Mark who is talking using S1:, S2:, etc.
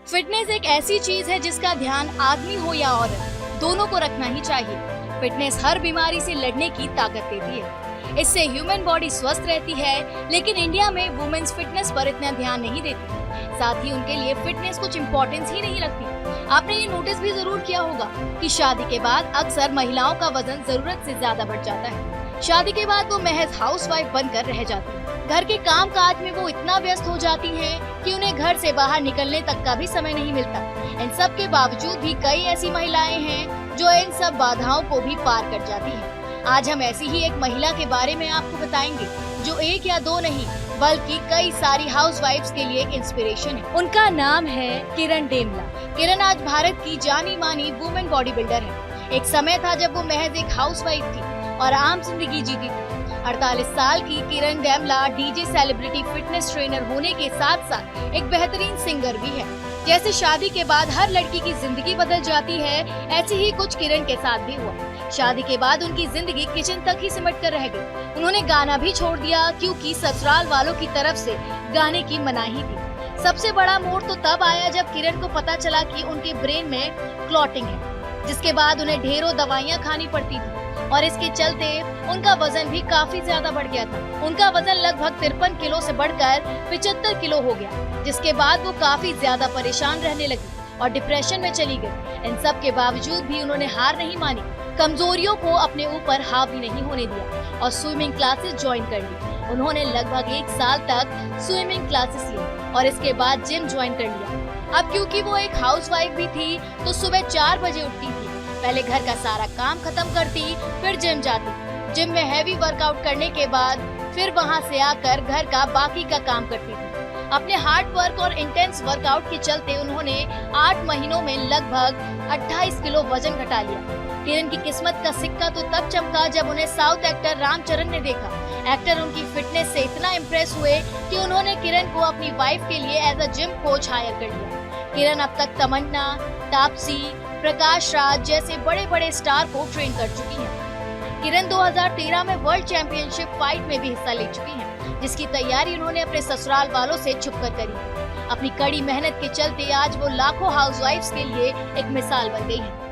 S1: Fitness एक ऐसी चीज है जिसका ध्यान आदमी हो या औरत, दोनों को रखना ही चाहिए। फिटनेस हर बीमारी से लड़ने की ताकत देती है। इससे ह्यूमन बॉडी स्वस्थ रहती है, लेकिन इंडिया में वुमेन्स फिटनेस पर इतना ध्यान नहीं देती। साथ ही उनके लिए फिटनेस कुछ इम्पोर्टेंस ही नहीं रखती। आपने ये नोटिस भी जरूर किया होगा कि शादी के बाद अक्सर महिलाओं का वजन जरूरत से ज्यादा बढ़ जाता है। शादी के बाद वो महज हाउसवाइफ बनकर रह जाती है। घर के काम काज में वो इतना व्यस्त हो जाती हैं कि उन्हें घर से बाहर निकलने तक का भी समय नहीं मिलता। इन सब के बावजूद भी कई ऐसी महिलाएं हैं जो इन सब बाधाओं को भी पार कर जाती हैं। आज हम ऐसी ही एक महिला के बारे में आपको बताएंगे जो एक या दो नहीं बल्कि कई सारी हाउसवाइफ्स के लिए एक इंस्पिरेशन है। उनका नाम है किरण डेमला। किरण आज भारत की जानी मानी वुमेन बॉडी बिल्डर है। एक समय था जब वो महज एक हाउसवाइफ थी और आम जिंदगी जीती थी। 48 साल की किरण डेमला डीजे सेलिब्रिटी फिटनेस ट्रेनर होने के साथ साथ एक बेहतरीन सिंगर भी है। जैसे शादी के बाद हर लड़की की जिंदगी बदल जाती है, ऐसे ही कुछ किरण के साथ भी हुआ। शादी के बाद उनकी जिंदगी किचन तक ही सिमट कर रह गई। उन्होंने गाना भी छोड़ दिया क्योंकि ससुराल वालों की तरफ से गाने की मनाही थी। सबसे बड़ा मोड़ तो तब आया जब किरण को पता चला कि उनके ब्रेन में क्लॉटिंग है, जिसके बाद उन्हें ढेरों दवाइयाँ खानी पड़ती थी और इसके चलते उनका वजन भी काफी ज्यादा बढ़ गया था। उनका वजन लगभग 53 किलो से बढ़कर 75 किलो हो गया, जिसके बाद वो काफी ज्यादा परेशान रहने लगी और डिप्रेशन में चली गई। इन सब के बावजूद भी उन्होंने हार नहीं मानी, कमजोरियों को अपने ऊपर हावी नहीं होने दिया और स्विमिंग क्लासेस ज्वाइन कर ली। उन्होंने लगभग 1 साल तक स्विमिंग क्लासेस ली और इसके बाद जिम ज्वाइन कर लिया। अब क्योंकि वो एक हाउसवाइफ भी थी तो सुबह 4 बजे उठती थी। पहले घर का सारा काम खत्म करती, फिर जिम जाती। जिम में हैवी वर्कआउट करने के बाद फिर वहां से आकर घर का बाकी का काम करती थी। अपने हार्ड वर्क और इंटेंस वर्कआउट के चलते उन्होंने 8 महीनों में लगभग 28 किलो वजन घटा लिया। किरण की किस्मत का सिक्का तो तब चमका जब उन्हें साउथ एक्टर रामचरण ने देखा। एक्टर उनकी फिटनेस से इतना इम्प्रेस हुए कि उन्होंने किरण को अपनी वाइफ के लिए as a gym coach hire कर लिया। किरण अब तक तमन्ना, तापसी, प्रकाश राज जैसे बड़े बड़े स्टार को ट्रेन कर चुकी हैं। किरण 2013 में वर्ल्ड चैंपियनशिप फाइट में भी हिस्सा ले चुकी हैं, जिसकी तैयारी उन्होंने अपने ससुराल वालों से छुपकर करी। अपनी कड़ी मेहनत के चलते आज वो लाखों हाउसवाइफ्स के लिए एक मिसाल बन गई है।